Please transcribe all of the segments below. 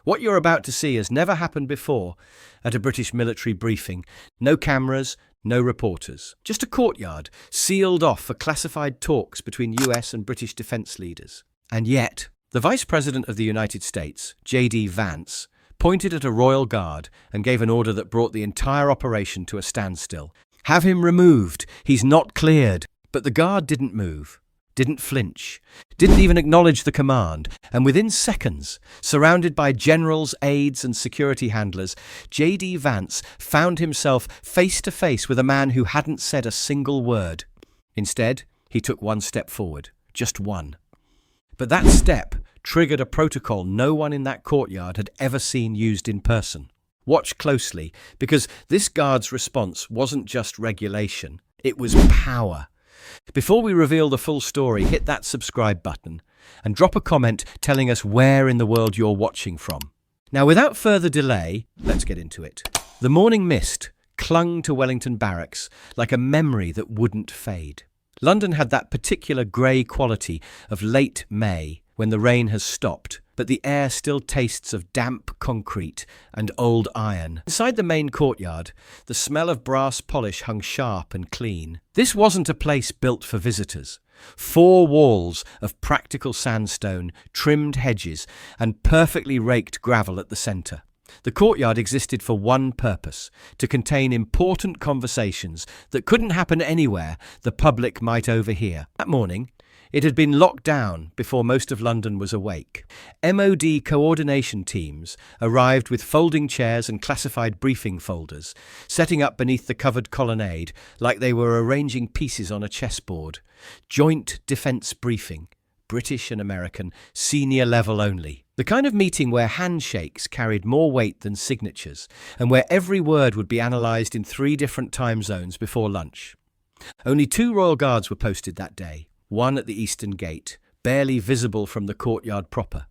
What you're about to see has never happened before at a British military briefing. No cameras, no reporters. Just a courtyard, sealed off for classified talks between US and British defence leaders. And yet, the Vice President of the United States, JD Vance, pointed at a royal guard and gave an order that brought the entire operation to a standstill. Have him removed. He's not cleared. But the guard didn't move, didn't flinch, didn't even acknowledge the command, and within seconds, surrounded by generals, aides and security handlers, JD Vance found himself face to face with a man who hadn't said a single word. Instead, he took one step forward, just one. But that step triggered a protocol no one in that courtyard had ever seen used in person. Watch closely, because this guard's response wasn't just regulation, it was power. Before we reveal the full story, hit that subscribe button and drop a comment telling us where in the world you're watching from. Now, without further delay, let's get into it. The morning mist clung to Wellington Barracks like a memory that wouldn't fade. London had that particular grey quality of late May when the rain has stopped, but the air still tastes of damp concrete and old iron. Inside the main courtyard, the smell of brass polish hung sharp and clean. This wasn't a place built for visitors. 4 walls of practical sandstone, trimmed hedges, and perfectly raked gravel at the centre. The courtyard existed for one purpose: to contain important conversations that couldn't happen anywhere the public might overhear. That morning, it had been locked down before most of London was awake. MOD coordination teams arrived with folding chairs and classified briefing folders, setting up beneath the covered colonnade like they were arranging pieces on a chessboard. Joint defence briefing, British and American, senior level only. The kind of meeting where handshakes carried more weight than signatures, and where every word would be analysed in 3 different time zones before lunch. Only 2 royal guards were posted that day. One at the eastern gate, barely visible from the courtyard proper.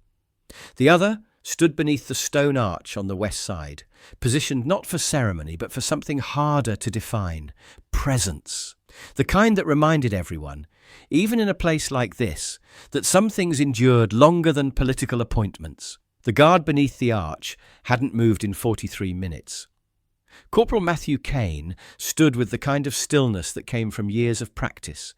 The other stood beneath the stone arch on the west side, positioned not for ceremony but for something harder to define: presence. The kind that reminded everyone, even in a place like this, that some things endured longer than political appointments. The guard beneath the arch hadn't moved in 43 minutes. Corporal Matthew Kane stood with the kind of stillness that came from years of practice.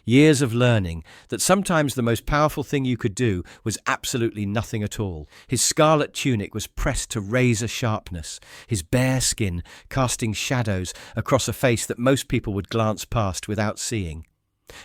Years of learning that sometimes the most powerful thing you could do was absolutely nothing at all. His scarlet tunic was pressed to razor sharpness, his bare skin casting shadows across a face that most people would glance past without seeing.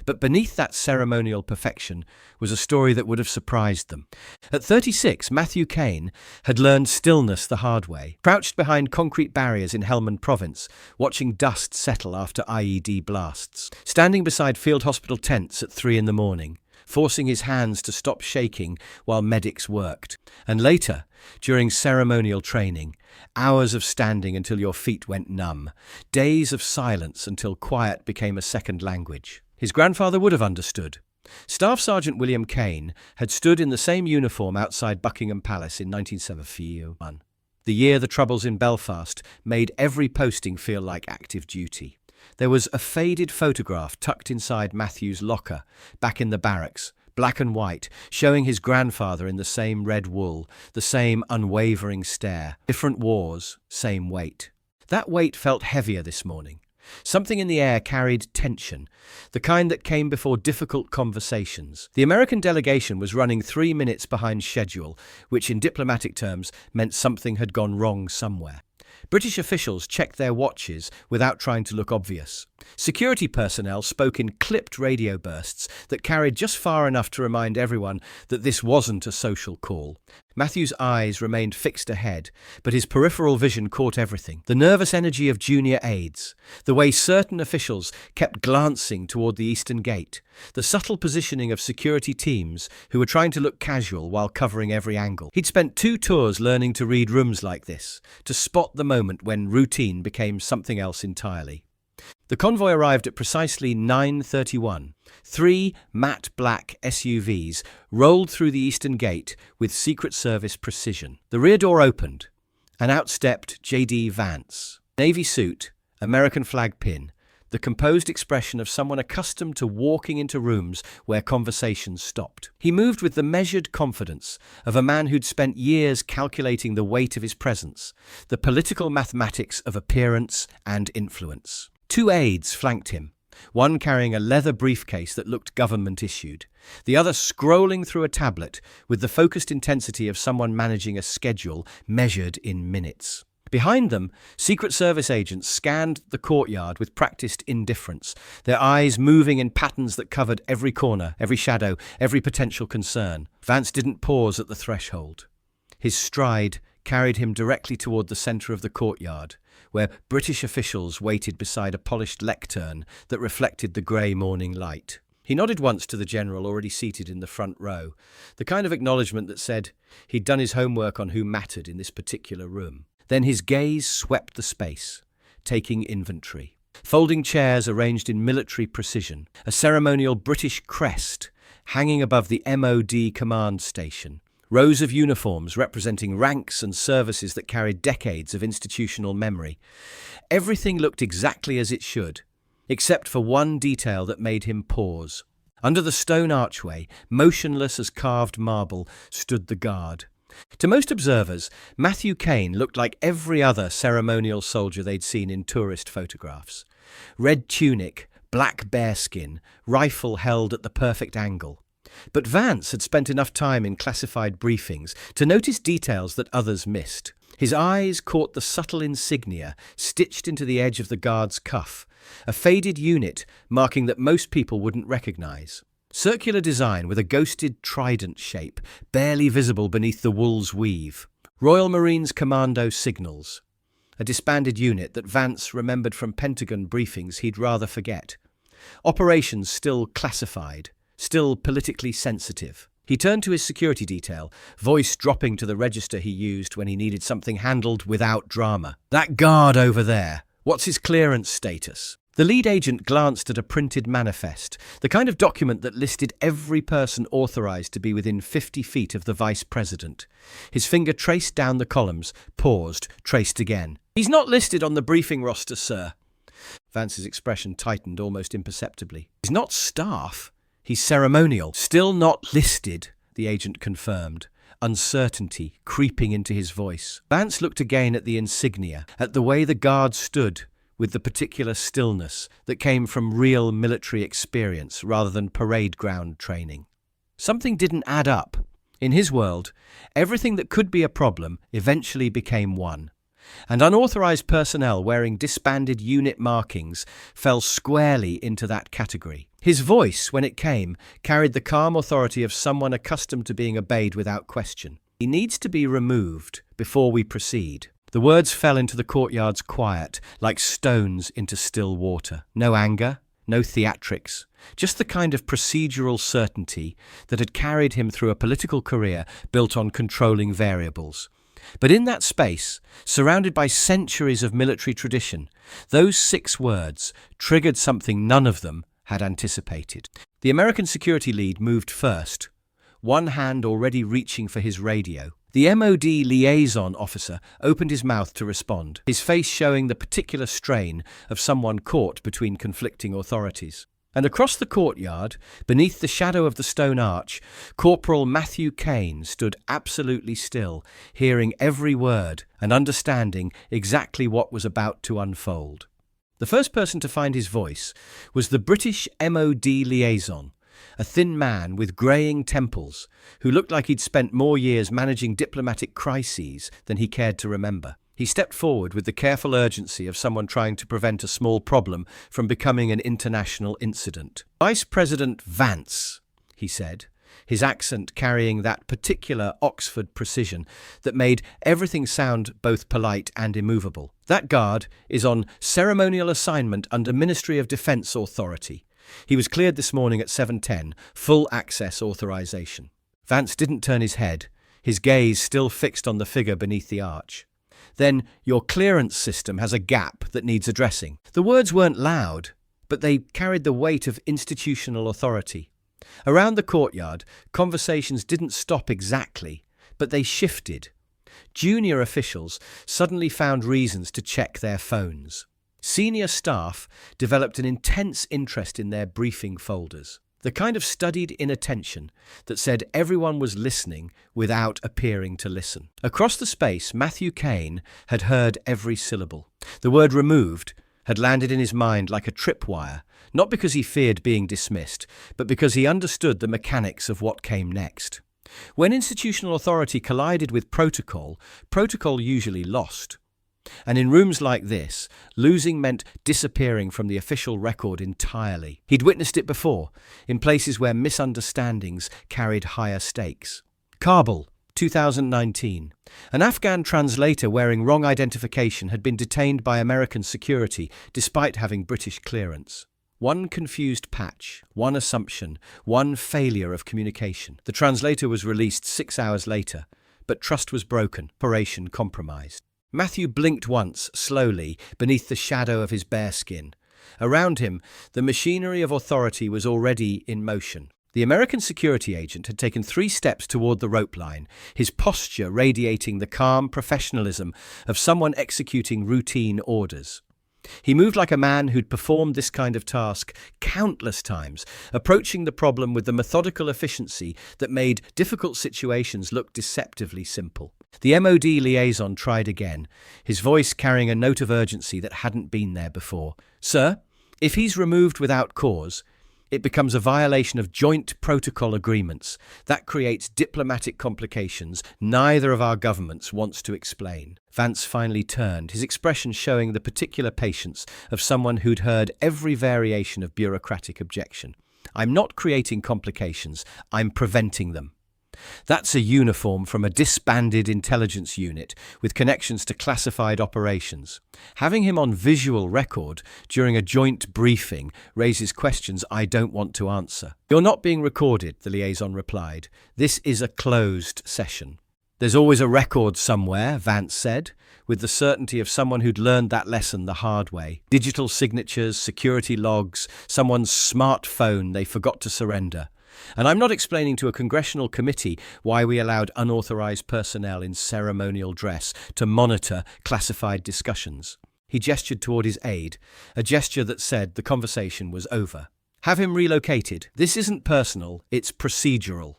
But beneath that ceremonial perfection was a story that would have surprised them. At 36, Matthew Kane had learned stillness the hard way, crouched behind concrete barriers in Helmand Province, watching dust settle after IED blasts, standing beside field hospital tents at 3 in the morning, forcing his hands to stop shaking while medics worked. And later, during ceremonial training, hours of standing until your feet went numb, days of silence until quiet became a second language. His grandfather would have understood. Staff Sergeant William Kane had stood in the same uniform outside Buckingham Palace in 1971, the year the troubles in Belfast made every posting feel like active duty. There was a faded photograph tucked inside Matthew's locker, back in the barracks, black and white, showing his grandfather in the same red wool, the same unwavering stare. Different wars, same weight. That weight felt heavier this morning. Something in the air carried tension, the kind that came before difficult conversations. The American delegation was running 3 minutes behind schedule, which in diplomatic terms meant something had gone wrong somewhere. British officials checked their watches without trying to look obvious. Security personnel spoke in clipped radio bursts that carried just far enough to remind everyone that this wasn't a social call. Matthew's eyes remained fixed ahead, but his peripheral vision caught everything. The nervous energy of junior aides, the way certain officials kept glancing toward the eastern gate, the subtle positioning of security teams who were trying to look casual while covering every angle. He'd spent 2 tours learning to read rooms like this, to spot the moment when routine became something else entirely. The convoy arrived at precisely 9:31. 3 matte black SUVs rolled through the eastern gate with Secret Service precision. The rear door opened, and out stepped JD Vance. Navy suit, American flag pin, the composed expression of someone accustomed to walking into rooms where conversations stopped. He moved with the measured confidence of a man who'd spent years calculating the weight of his presence, the political mathematics of appearance and influence. Two aides flanked him, one carrying a leather briefcase that looked government-issued, the other scrolling through a tablet with the focused intensity of someone managing a schedule measured in minutes. Behind them, Secret Service agents scanned the courtyard with practiced indifference, their eyes moving in patterns that covered every corner, every shadow, every potential concern. Vance didn't pause at the threshold. His stride carried him directly toward the centre of the courtyard, where British officials waited beside a polished lectern that reflected the grey morning light. He nodded once to the general already seated in the front row, the kind of acknowledgement that said he'd done his homework on who mattered in this particular room. Then his gaze swept the space, taking inventory. Folding chairs arranged in military precision, a ceremonial British crest hanging above the MOD command station, rows of uniforms representing ranks and services that carried decades of institutional memory. Everything looked exactly as it should, except for one detail that made him pause. Under the stone archway, motionless as carved marble, stood the guard. To most observers, Matthew Kane looked like every other ceremonial soldier they'd seen in tourist photographs. Red tunic, black bearskin, rifle held at the perfect angle. But Vance had spent enough time in classified briefings to notice details that others missed. His eyes caught the subtle insignia stitched into the edge of the guard's cuff, a faded unit marking that most people wouldn't recognize. Circular design with a ghosted trident shape, barely visible beneath the wool's weave. Royal Marines Commando signals. A disbanded unit that Vance remembered from Pentagon briefings he'd rather forget. Operations still classified, still politically sensitive. He turned to his security detail, voice dropping to the register he used when he needed something handled without drama. "That guard over there, what's his clearance status?" The lead agent glanced at a printed manifest, the kind of document that listed every person authorized to be within 50 feet of the vice president. His finger traced down the columns, paused, traced again. "He's not listed on the briefing roster, sir." Vance's expression tightened almost imperceptibly. "He's not staff. He's ceremonial." "Still not listed," the agent confirmed, uncertainty creeping into his voice. Vance looked again at the insignia, at the way the guard stood, with the particular stillness that came from real military experience rather than parade ground training. Something didn't add up. In his world, everything that could be a problem eventually became one. And unauthorized personnel wearing disbanded unit markings fell squarely into that category. His voice, when it came, carried the calm authority of someone accustomed to being obeyed without question. "He needs to be removed before we proceed." The words fell into the courtyard's quiet, like stones into still water. No anger, no theatrics, just the kind of procedural certainty that had carried him through a political career built on controlling variables. But in that space, surrounded by centuries of military tradition, those 6 words triggered something none of them had anticipated. The American security lead moved first, one hand already reaching for his radio. The MOD liaison officer opened his mouth to respond, his face showing the particular strain of someone caught between conflicting authorities. And across the courtyard, beneath the shadow of the stone arch, Corporal Matthew Kane stood absolutely still, hearing every word and understanding exactly what was about to unfold. The first person to find his voice was the British MOD liaison, a thin man with greying temples who looked like he'd spent more years managing diplomatic crises than he cared to remember. He stepped forward with the careful urgency of someone trying to prevent a small problem from becoming an international incident. "Vice President Vance," he said, his accent carrying that particular Oxford precision that made everything sound both polite and immovable. "That guard is on ceremonial assignment under Ministry of Defence authority. He was cleared this morning at 7:10, full access authorization." Vance didn't turn his head, his gaze still fixed on the figure beneath the arch. "Then your clearance system has a gap that needs addressing." The words weren't loud, but they carried the weight of institutional authority. Around the courtyard, conversations didn't stop exactly, but they shifted. Junior officials suddenly found reasons to check their phones. Senior staff developed an intense interest in their briefing folders, the kind of studied inattention that said everyone was listening without appearing to listen. Across the space, Matthew Kane had heard every syllable. The word removed had landed in his mind like a tripwire, not because he feared being dismissed, but because he understood the mechanics of what came next. When institutional authority collided with protocol, protocol usually lost. And in rooms like this, losing meant disappearing from the official record entirely. He'd witnessed it before, in places where misunderstandings carried higher stakes. Kabul, 2019. An Afghan translator wearing wrong identification had been detained by American security despite having British clearance. One confused patch, one assumption, one failure of communication. The translator was released 6 hours later, but trust was broken, operation compromised. Matthew blinked once, slowly, beneath the shadow of his bare skin. Around him, the machinery of authority was already in motion. The American security agent had taken 3 steps toward the rope line, his posture radiating the calm professionalism of someone executing routine orders. He moved like a man who'd performed this kind of task countless times, approaching the problem with the methodical efficiency that made difficult situations look deceptively simple. The MOD liaison tried again, his voice carrying a note of urgency that hadn't been there before. "Sir, if he's removed without cause, it becomes a violation of joint protocol agreements. That creates diplomatic complications neither of our governments wants to explain." Vance finally turned, his expression showing the particular patience of someone who'd heard every variation of bureaucratic objection. "I'm not creating complications, I'm preventing them." That's a uniform from a disbanded intelligence unit with connections to classified operations. Having him on visual record during a joint briefing raises questions I don't want to answer. "You're not being recorded," the liaison replied. "This is a closed session." "There's always a record somewhere," Vance said, with the certainty of someone who'd learned that lesson the hard way. Digital signatures, security logs, someone's smartphone they forgot to surrender. "And I'm not explaining to a congressional committee why we allowed unauthorized personnel in ceremonial dress to monitor classified discussions." He gestured toward his aide, a gesture that said the conversation was over. "Have him relocated. This isn't personal, it's procedural."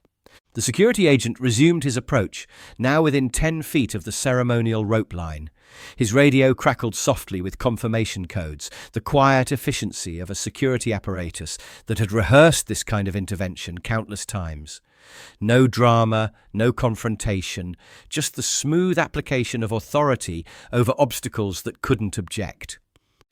The security agent resumed his approach, now within 10 feet of the ceremonial rope line. His radio crackled softly with confirmation codes, the quiet efficiency of a security apparatus that had rehearsed this kind of intervention countless times. No drama, no confrontation, just the smooth application of authority over obstacles that couldn't object.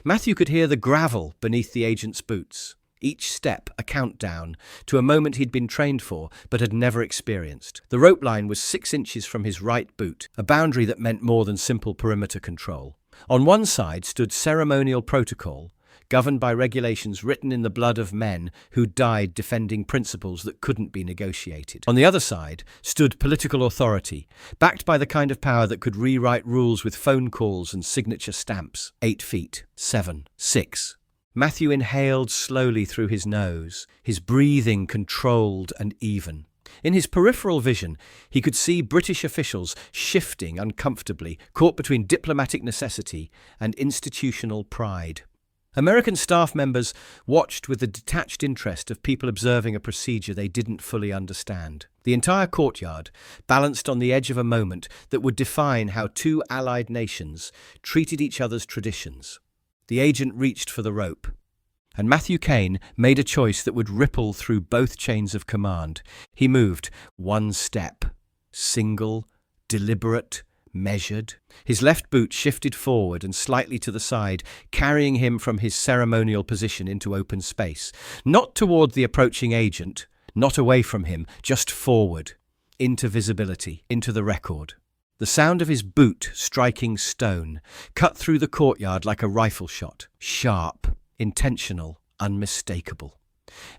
Matthew could hear the gravel beneath the agent's boots. Each step a countdown to a moment he'd been trained for but had never experienced. The rope line was 6 inches from his right boot, a boundary that meant more than simple perimeter control. On one side stood ceremonial protocol, governed by regulations written in the blood of men who died defending principles that couldn't be negotiated. On the other side stood political authority, backed by the kind of power that could rewrite rules with phone calls and signature stamps. 8 feet, 7, 6. Matthew inhaled slowly through his nose, his breathing controlled and even. In his peripheral vision, he could see British officials shifting uncomfortably, caught between diplomatic necessity and institutional pride. American staff members watched with the detached interest of people observing a procedure they didn't fully understand. The entire courtyard balanced on the edge of a moment that would define how 2 allied nations treated each other's traditions. The agent reached for the rope, and Matthew Kane made a choice that would ripple through both chains of command. He moved 1 step, single, deliberate, measured. His left boot shifted forward and slightly to the side, carrying him from his ceremonial position into open space. Not toward the approaching agent, not away from him, just forward, into visibility, into the record. The sound of his boot striking stone cut through the courtyard like a rifle shot. Sharp, intentional, unmistakable.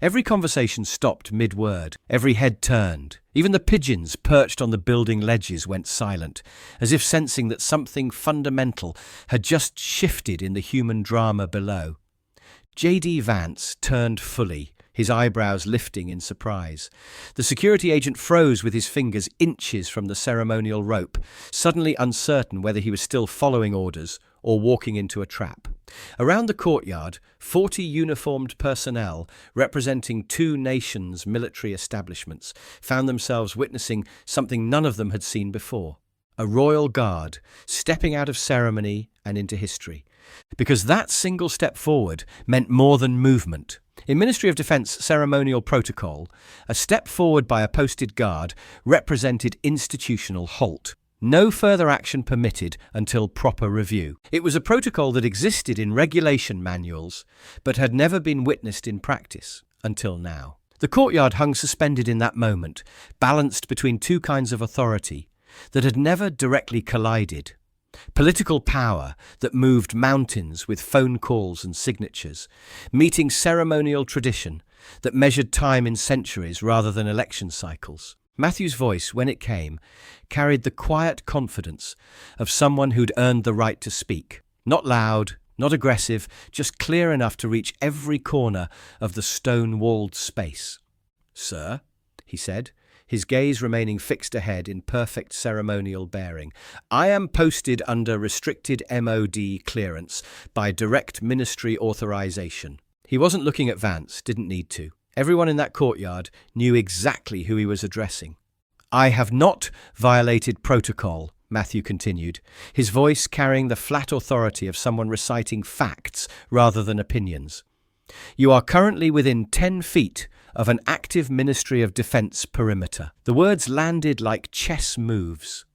Every conversation stopped mid-word. Every head turned. Even the pigeons perched on the building ledges went silent, as if sensing that something fundamental had just shifted in the human drama below. JD Vance turned fully, his eyebrows lifting in surprise. The security agent froze with his fingers inches from the ceremonial rope, suddenly uncertain whether he was still following orders or walking into a trap. Around the courtyard, 40 uniformed personnel representing two nations' military establishments found themselves witnessing something none of them had seen before. A royal guard stepping out of ceremony and into history. Because that single step forward meant more than movement. In Ministry of Defence ceremonial protocol, a step forward by a posted guard represented institutional halt. No further action permitted until proper review. It was a protocol that existed in regulation manuals, but had never been witnessed in practice until now. The courtyard hung suspended in that moment, balanced between two kinds of authority that had never directly collided. Political power that moved mountains with phone calls and signatures, meeting ceremonial tradition that measured time in centuries rather than election cycles. Matthew's voice, when it came, carried the quiet confidence of someone who'd earned the right to speak. Not loud, not aggressive, just clear enough to reach every corner of the stone-walled space. "Sir," he said, his gaze remaining fixed ahead in perfect ceremonial bearing, "I am posted under restricted MOD clearance by direct ministry authorization." He wasn't looking at Vance, didn't need to. Everyone in that courtyard knew exactly who he was addressing. "I have not violated protocol," Matthew continued, his voice carrying the flat authority of someone reciting facts rather than opinions. "You are currently within 10 feet of an active Ministry of Defence perimeter." The words landed like chess moves,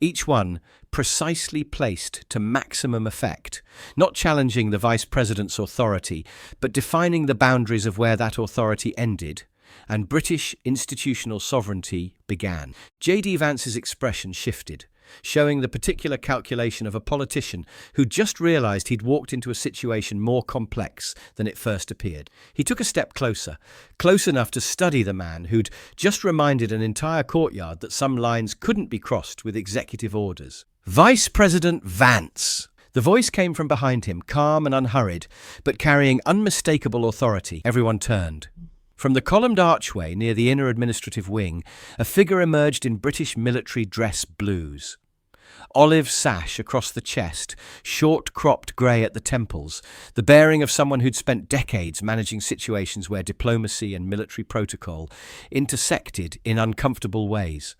each one precisely placed to maximum effect, not challenging the Vice President's authority, but defining the boundaries of where that authority ended and British institutional sovereignty began. JD Vance's expression shifted, showing the particular calculation of a politician who just realised he'd walked into a situation more complex than it first appeared. He took a step closer, close enough to study the man who'd just reminded an entire courtyard that some lines couldn't be crossed with executive orders. "Vice President Vance!" The voice came from behind him, calm and unhurried, but carrying unmistakable authority. Everyone turned. From the columned archway near the inner administrative wing, a figure emerged in British military dress blues. Olive sash across the chest, short-cropped grey at the temples, the bearing of someone who'd spent decades managing situations where diplomacy and military protocol intersected in uncomfortable ways.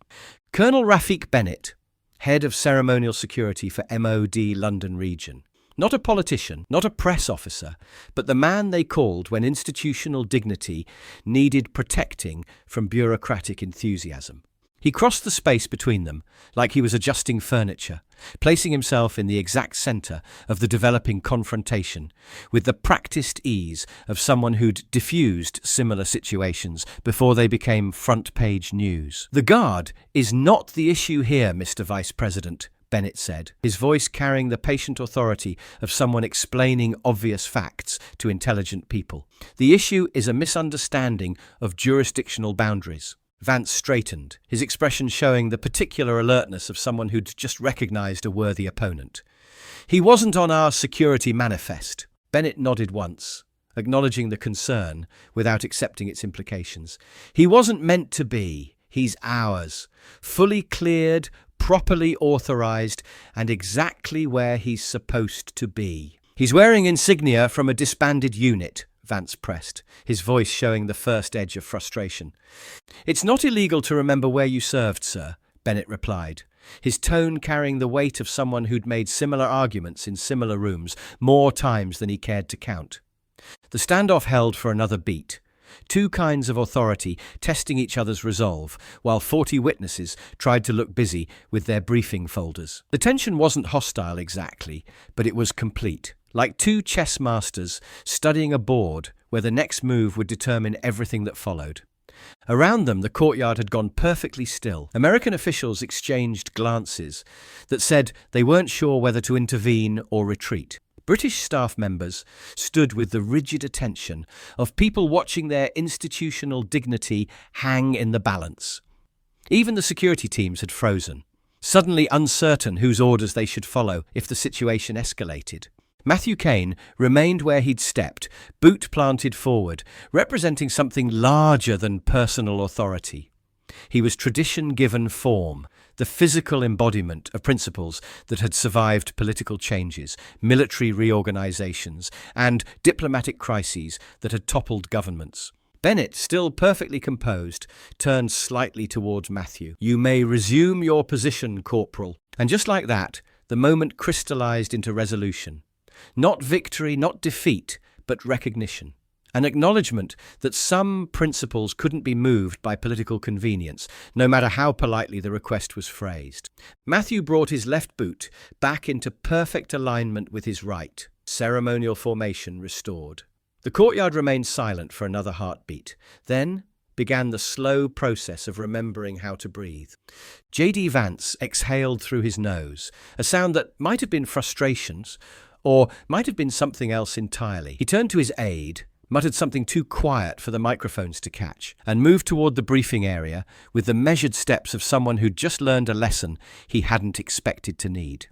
Colonel Rafiq Bennett, head of ceremonial security for MOD London region. Not a politician, not a press officer, but the man they called when institutional dignity needed protecting from bureaucratic enthusiasm. He crossed the space between them, like he was adjusting furniture, placing himself in the exact centre of the developing confrontation, with the practiced ease of someone who'd diffused similar situations before they became front-page news. "The Guard is not the issue here, Mr. Vice President," Bennett said, his voice carrying the patient authority of someone explaining obvious facts to intelligent people. "The issue is a misunderstanding of jurisdictional boundaries." Vance straightened, his expression showing the particular alertness of someone who'd just recognised a worthy opponent. "He wasn't on our security manifest." Bennett nodded once, acknowledging the concern without accepting its implications. "He wasn't meant to be. He's ours. Fully cleared, properly authorised, and exactly where he's supposed to be." "He's wearing insignia from a disbanded unit," Vance pressed, his voice showing the first edge of frustration. "It's not illegal to remember where you served, sir," Bennett replied, his tone carrying the weight of someone who'd made similar arguments in similar rooms more times than he cared to count. The standoff held for another beat, two kinds of authority testing each other's resolve, while 40 witnesses tried to look busy with their briefing folders. The tension wasn't hostile exactly, but it was complete. Like two chess masters studying a board where the next move would determine everything that followed. Around them, the courtyard had gone perfectly still. American officials exchanged glances that said they weren't sure whether to intervene or retreat. British staff members stood with the rigid attention of people watching their institutional dignity hang in the balance. Even the security teams had frozen, suddenly uncertain whose orders they should follow if the situation escalated. Matthew Kane remained where he'd stepped, boot planted forward, representing something larger than personal authority. He was tradition given form, the physical embodiment of principles that had survived political changes, military reorganizations, and diplomatic crises that had toppled governments. Bennett, still perfectly composed, turned slightly towards Matthew. "You may resume your position, Corporal." And just like that, the moment crystallized into resolution. Not victory, not defeat, but recognition. An acknowledgement that some principles couldn't be moved by political convenience, no matter how politely the request was phrased. Matthew brought his left boot back into perfect alignment with his right, ceremonial formation restored. The courtyard remained silent for another heartbeat. Then began the slow process of remembering how to breathe. JD Vance exhaled through his nose, a sound that might have been frustrations, or might have been something else entirely. He turned to his aide, muttered something too quiet for the microphones to catch, and moved toward the briefing area with the measured steps of someone who'd just learned a lesson he hadn't expected to need.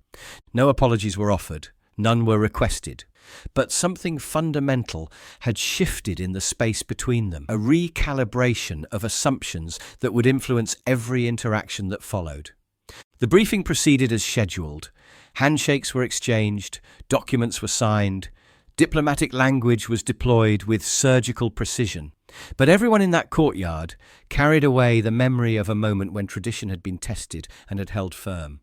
No apologies were offered, none were requested, but something fundamental had shifted in the space between them, a recalibration of assumptions that would influence every interaction that followed. The briefing proceeded as scheduled. Handshakes were exchanged, documents were signed, diplomatic language was deployed with surgical precision. But everyone in that courtyard carried away the memory of a moment when tradition had been tested and had held firm.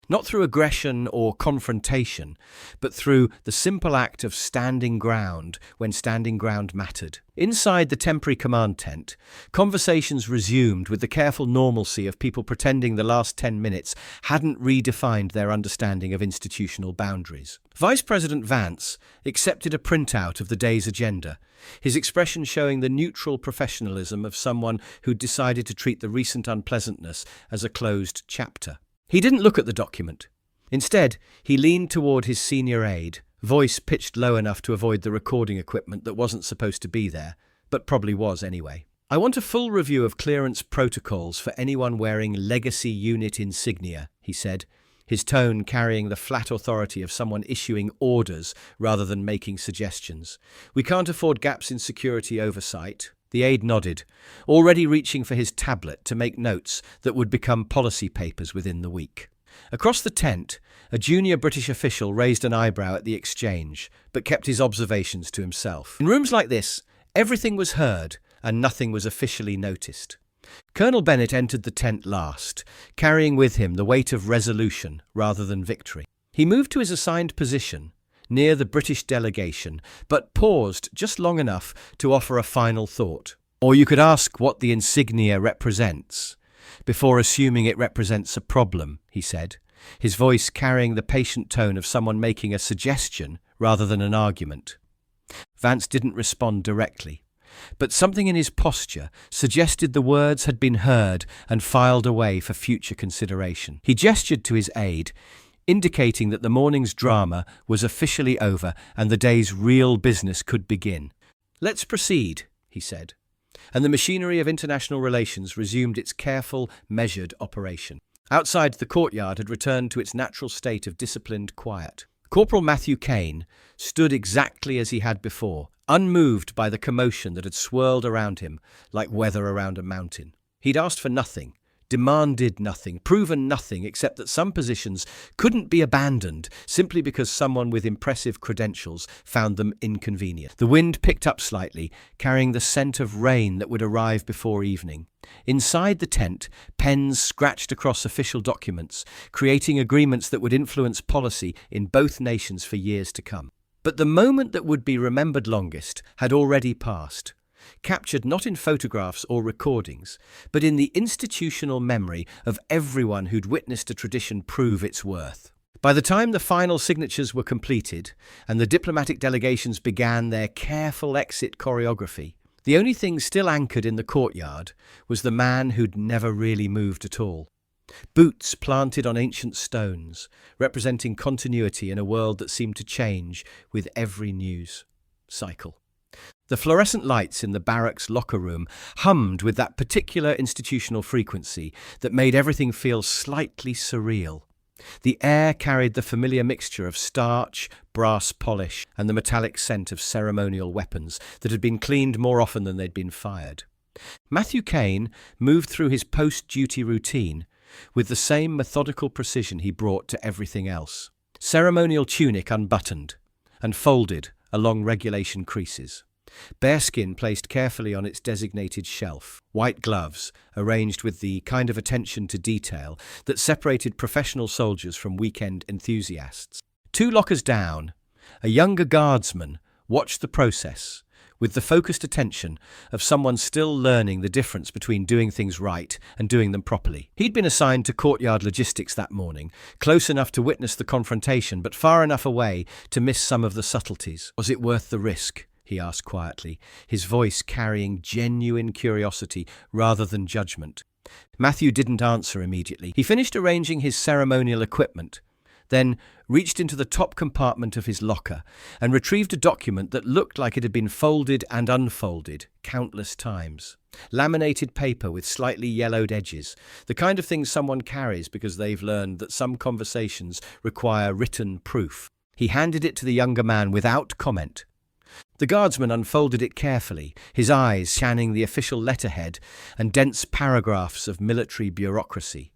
Not through aggression or confrontation, but through the simple act of standing ground when standing ground mattered. Inside the temporary command tent, conversations resumed with the careful normalcy of people pretending the last 10 minutes hadn't redefined their understanding of institutional boundaries. Vice President Vance accepted a printout of the day's agenda, his expression showing the neutral professionalism of someone who'd decided to treat the recent unpleasantness as a closed chapter. He didn't look at the document. Instead, he leaned toward his senior aide, voice pitched low enough to avoid the recording equipment that wasn't supposed to be there, but probably was anyway. "I want a full review of clearance protocols for anyone wearing legacy unit insignia," he said, his tone carrying the flat authority of someone issuing orders rather than making suggestions. "We can't afford gaps in security oversight." The aide nodded, already reaching for his tablet to make notes that would become policy papers within the week. Across the tent, a junior British official raised an eyebrow at the exchange, but kept his observations to himself. In rooms like this, everything was heard and nothing was officially noticed. Colonel Bennett entered the tent last, carrying with him the weight of resolution rather than victory. He moved to his assigned position, near the British delegation, but paused just long enough to offer a final thought. "Or you could ask what the insignia represents, before assuming it represents a problem," he said, his voice carrying the patient tone of someone making a suggestion rather than an argument. Vance didn't respond directly, but something in his posture suggested the words had been heard and filed away for future consideration. He gestured to his aide, indicating that the morning's drama was officially over and the day's real business could begin. "Let's proceed," he said, and the machinery of international relations resumed its careful, measured operation. Outside, the courtyard had returned to its natural state of disciplined quiet. Corporal Matthew Kane stood exactly as he had before, unmoved by the commotion that had swirled around him like weather around a mountain. He'd asked for nothing, demanded nothing, proven nothing, except that some positions couldn't be abandoned simply because someone with impressive credentials found them inconvenient. The wind picked up slightly, carrying the scent of rain that would arrive before evening. Inside the tent, pens scratched across official documents, creating agreements that would influence policy in both nations for years to come. But the moment that would be remembered longest had already passed. Captured not in photographs or recordings, but in the institutional memory of everyone who'd witnessed a tradition prove its worth. By the time the final signatures were completed and the diplomatic delegations began their careful exit choreography, the only thing still anchored in the courtyard was the man who'd never really moved at all. Boots planted on ancient stones, representing continuity in a world that seemed to change with every news cycle. The fluorescent lights in the barracks locker room hummed with that particular institutional frequency that made everything feel slightly surreal. The air carried the familiar mixture of starch, brass polish, and the metallic scent of ceremonial weapons that had been cleaned more often than they'd been fired. Matthew Kane moved through his post-duty routine, with the same methodical precision he brought to everything else. Ceremonial tunic unbuttoned and folded along regulation creases. Bearskin placed carefully on its designated shelf. White gloves arranged with the kind of attention to detail that separated professional soldiers from weekend enthusiasts. 2 lockers down, a younger guardsman watched the process with the focused attention of someone still learning the difference between doing things right and doing them properly. He'd been assigned to courtyard logistics that morning, close enough to witness the confrontation, but far enough away to miss some of the subtleties. Was it worth the risk? He asked quietly, his voice carrying genuine curiosity rather than judgment. Matthew didn't answer immediately. He finished arranging his ceremonial equipment, then reached into the top compartment of his locker and retrieved a document that looked like it had been folded and unfolded countless times. Laminated paper with slightly yellowed edges, the kind of thing someone carries because they've learned that some conversations require written proof. He handed it to the younger man without comment. The guardsman unfolded it carefully, his eyes scanning the official letterhead and dense paragraphs of military bureaucracy.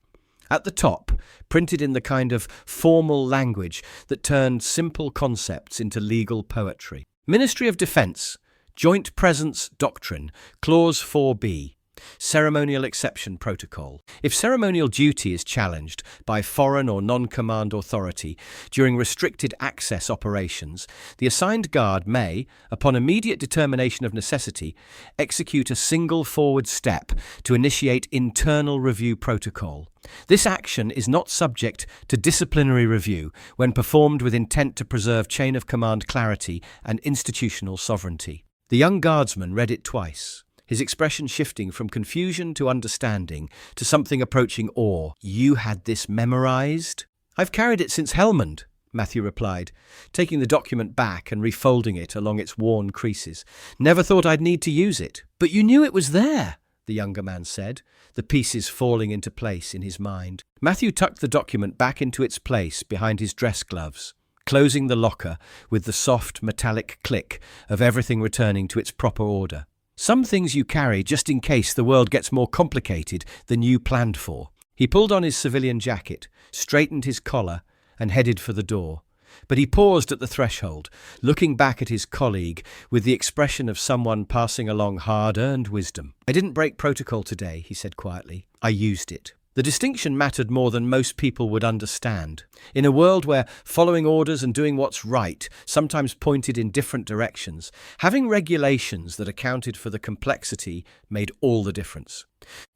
At the top, printed in the kind of formal language that turned simple concepts into legal poetry. Ministry of Defence, Joint Presence Doctrine, Clause 4B. Ceremonial Exception Protocol. If ceremonial duty is challenged by foreign or non-command authority during restricted access operations, the assigned guard may, upon immediate determination of necessity, execute a single forward step to initiate internal review protocol. This action is not subject to disciplinary review when performed with intent to preserve chain of command clarity and institutional sovereignty. The young guardsman read it twice, his expression shifting from confusion to understanding to something approaching awe. "You had this memorized?" "I've carried it since Helmand," Matthew replied, taking the document back and refolding it along its worn creases. "Never thought I'd need to use it." "But you knew it was there," the younger man said, the pieces falling into place in his mind. Matthew tucked the document back into its place behind his dress gloves, closing the locker with the soft metallic click of everything returning to its proper order. Some things you carry just in case the world gets more complicated than you planned for. He pulled on his civilian jacket, straightened his collar, and headed for the door. But he paused at the threshold, looking back at his colleague with the expression of someone passing along hard-earned wisdom. "I didn't break protocol today," he said quietly. "I used it." The distinction mattered more than most people would understand. In a world where following orders and doing what's right sometimes pointed in different directions, having regulations that accounted for the complexity made all the difference.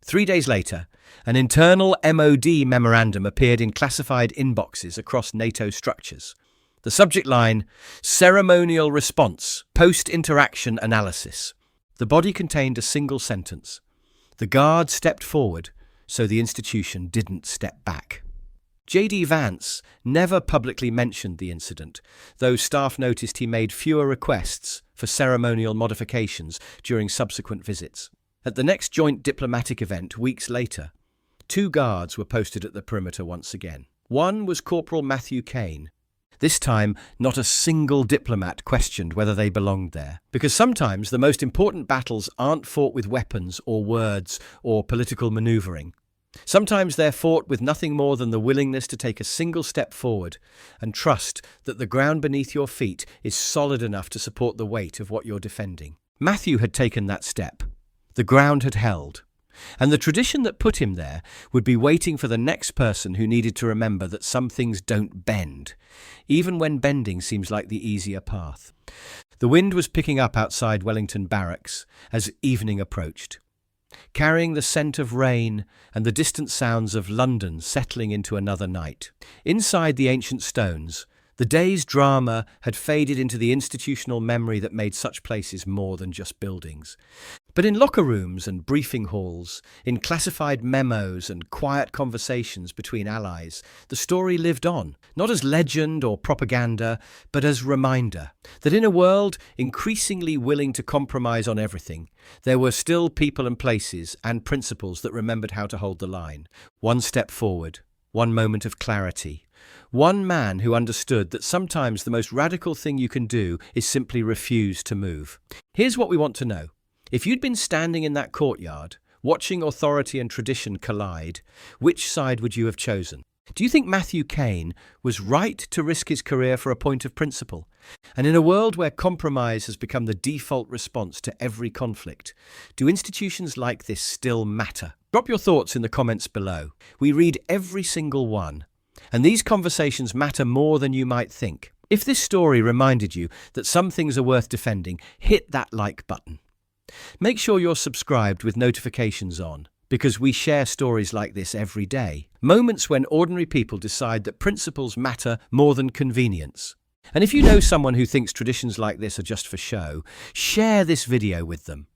3 days later, an internal MOD memorandum appeared in classified inboxes across NATO structures. The subject line, "Ceremonial Response, Post-Interaction Analysis." The body contained a single sentence. The guard stepped forward, so the institution didn't step back. JD Vance never publicly mentioned the incident, though staff noticed he made fewer requests for ceremonial modifications during subsequent visits. At the next joint diplomatic event weeks later, 2 guards were posted at the perimeter once again. One was Corporal Matthew Kane. This time, not a single diplomat questioned whether they belonged there. Because sometimes the most important battles aren't fought with weapons or words or political maneuvering. Sometimes they're fought with nothing more than the willingness to take a single step forward and trust that the ground beneath your feet is solid enough to support the weight of what you're defending. Matthew had taken that step. The ground had held. And the tradition that put him there would be waiting for the next person who needed to remember that some things don't bend, even when bending seems like the easier path. The wind was picking up outside Wellington Barracks as evening approached, carrying the scent of rain and the distant sounds of London settling into another night. Inside the ancient stones, the day's drama had faded into the institutional memory that made such places more than just buildings. But in locker rooms and briefing halls, in classified memos and quiet conversations between allies, the story lived on, not as legend or propaganda, but as reminder that in a world increasingly willing to compromise on everything, there were still people and places and principles that remembered how to hold the line. One step forward, one moment of clarity. One man who understood that sometimes the most radical thing you can do is simply refuse to move. Here's what we want to know. If you'd been standing in that courtyard, Watching authority and tradition collide, which side would you have chosen? Do you think Matthew Cain was right to risk his career for a point of principle? And in a world where compromise has become the default response to every conflict, do institutions like this still matter? Drop your thoughts in the comments below. We read every single one, and these conversations matter more than you might think. If this story reminded you that some things are worth defending, hit that like button. Make sure you're subscribed with notifications on, because we share stories like this every day. Moments when ordinary people decide that principles matter more than convenience. And if you know someone who thinks traditions like this are just for show, share this video with them.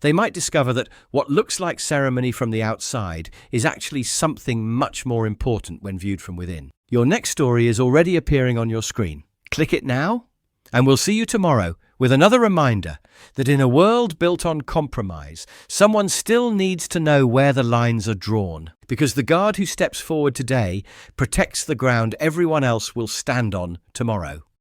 They might discover that what looks like ceremony from the outside is actually something much more important when viewed from within. Your next story is already appearing on your screen. Click it now, and we'll see you tomorrow with another reminder that in a world built on compromise, someone still needs to know where the lines are drawn, because the guard who steps forward today protects the ground everyone else will stand on tomorrow.